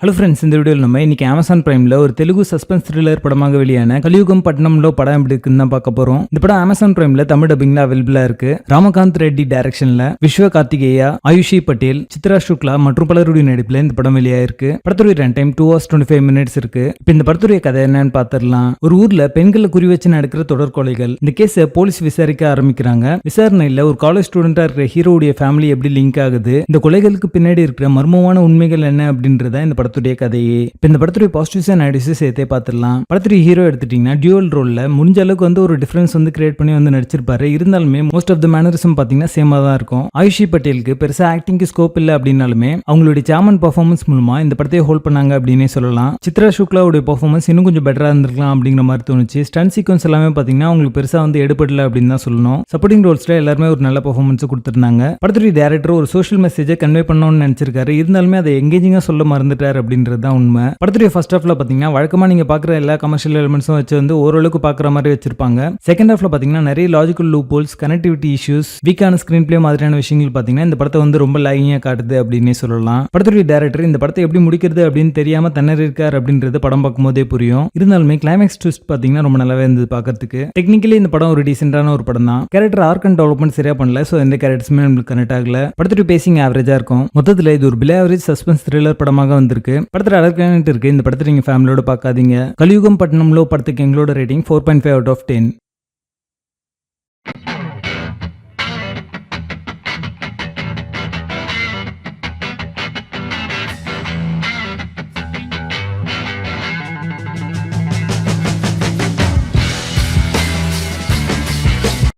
Hello friends, இந்த வீடியோவில் நம்ம இன்னைக்கு அமேசான் பிரைமில் ஒரு தெலுங்கு சஸ்பென்ஸ் த்ரில்லர் படமாக வெளியான கலியுகம் பட்டணம்ல படம் எப்படி இருக்குன்னு தான் பார்க்க போகிறோம். இந்த படம் அமேசான் பிரைமில் தமிழ் டப்பிங்ல அவைலபிளாக இருக்கு. ராமகாந்த் ரெட்டி டைரக்ஷனில் விஸ்வ கார்த்திகேயா, ஆயுஷி பட்டேல், சித்ரா சுக்லா மற்றும் பலருடைய நடிப்பில் இந்த படம் வெளியாயிருக்கு. படத்துடைய ரன் டைம் 2 hours 25 minutes இருக்கு. இப்போ இந்த படத்துடைய கதை என்னன்னு பார்த்துடலாம். ஒரு ஊர்ல பெண்களை குறி வச்சு நடக்கிற தொடர் கொலைகள். இந்த கேஸை போலீஸ் விசாரிக்க ஆரம்பிக்கிறாங்க. விசாரணையில் ஒரு காலேஜ் ஸ்டூடெண்டா இருக்கிற ஹீரோடைய ஃபேமிலி எப்படி லிங்க் ஆகுது, இந்த கொலைகளுக்கு பின்னாடி இருக்கிற மர்மமான உண்மைகள் என்ன அப்படின்றத இந்த படத்துடைய கதையே. இப்ப இந்த படத்துடைய பாசிட்டிவ்ஸ் அண்ட் நெகட்டிவ்ஸ் சேர்த்தே பார்த்துடலாம். படத்துடைய ஹீரோ எடுத்துட்டீங்கன்னா டியூவல் ரோல்ல முடிஞ்ச அளவுக்கு ஒரு டிஃபரன்ஸ் கிரியேட் பண்ணி நடிச்சிருப்பாரு. இருந்தாலுமே மோஸ்ட் ஆஃப் த மேனரிசம் பாத்தீங்கன்னா சேமா தான் இருக்கும். ஆயுஷி பட்டேலுக்கு பெருசா ஆக்டிங்க்கு ஸ்கோப் இல்ல அப்படின்னாலுமே அவங்களுடைய சாமன் பெர்ஃபார்மன்ஸ் மூலமா இந்த படத்தை ஹோல்ட் பண்ணாங்க அப்படின்னே சொல்லலாம். சித்ரா சுக்லாவுடைய பெர்ஃபார்மன்ஸ் இன்னும் கொஞ்சம் பெட்டரா இருந்திருக்கலாம் அப்படிங்கிற மாதிரி தோணுச்சு. ஸ்டன் சீக்வன்ஸ் எல்லாமே பாத்தீங்கன்னா அவங்களுக்கு பெருசா எடுபடல அப்படின்னு தான் சொல்லணும். சப்போர்ட்டிங் ரோல்ஸ்ல எல்லாருமே ஒரு நல்ல பெர்ஃபார்மன்ஸ் கொடுத்திருந்தாங்க. படத்துடைய டைரக்டர் ஒரு சோஷியல் மெசேஜை கன்வே பண்ணணும்னு நினைச்சிருக்காரு. இருந்தாலுமே அதை எங்கேஜிங்கா சொல்ல மறந்துட்டாரு அப்படின்றது தான் உண்மை. படத்துடைய ஃபர்ஸ்ட் ஹாஃப்ல பாத்தீங்கன்னா வழக்கமா நீங்க பாக்குற எல்லா கமர்ஷியல் எலிமெண்ட்ஸும் வச்சு ஓரளவுக்கு பாக்குற மாதிரி வச்சிருப்பாங்க. செகண்ட் ஹாஃப்ல பாத்தீங்கன்னா நிறைய logical loop holes, connectivity issues, வீக்கான ஸ்கிரீன் பிளே மாதிரியான விஷயங்கள் பாத்தீங்கன்னா இந்த படத்தை ரொம்ப லாகிங்கா காட்டுது அப்படின்னே சொல்லலாம். படத்துடைய டைரக்டர் இந்த படத்தை எப்படி முடிக்கிறது அப்படின்னு தெரியாம தண்ணீர் இருக்காரு அப்படின்றது படம் பார்க்கும் போதே புரியும். இருந்தாலுமே கிளைமேக்ஸ் ட்விஸ்ட் பாத்தீங்கன்னா ரொம்ப நல்லாவே இருந்தது பாக்கிறதுக்கு. டெக்னிக்கலி இந்த படம் ஒரு டீசென்டான ஒரு படம் தான். கேரக்டர் ஆர்க் அண்ட் டெவலப்மெண்ட் சரியா பண்ணல. சோ எந்த கேரக்டர்ஸுமே நம்மளுக்கு கனெக்ட் ஆகல. படத்துடைய பேசிங் ஆவரேஜா இருக்கும். மொத்தத்துல இது ஒரு பிலோ ஆவரேஜ் சஸ்பென்ஸ் த்ரில்லர் படமாக வந்திருக்கு. படத்துல அழகான இருக்கு. இந்த படத்தை நீங்க ஃபேமிலியோட பார்க்காதீங்க. கலியுகம் பட்டணம்ல படத்துக்கு எங்களோட ரேட்டிங் 4.5 out of 10.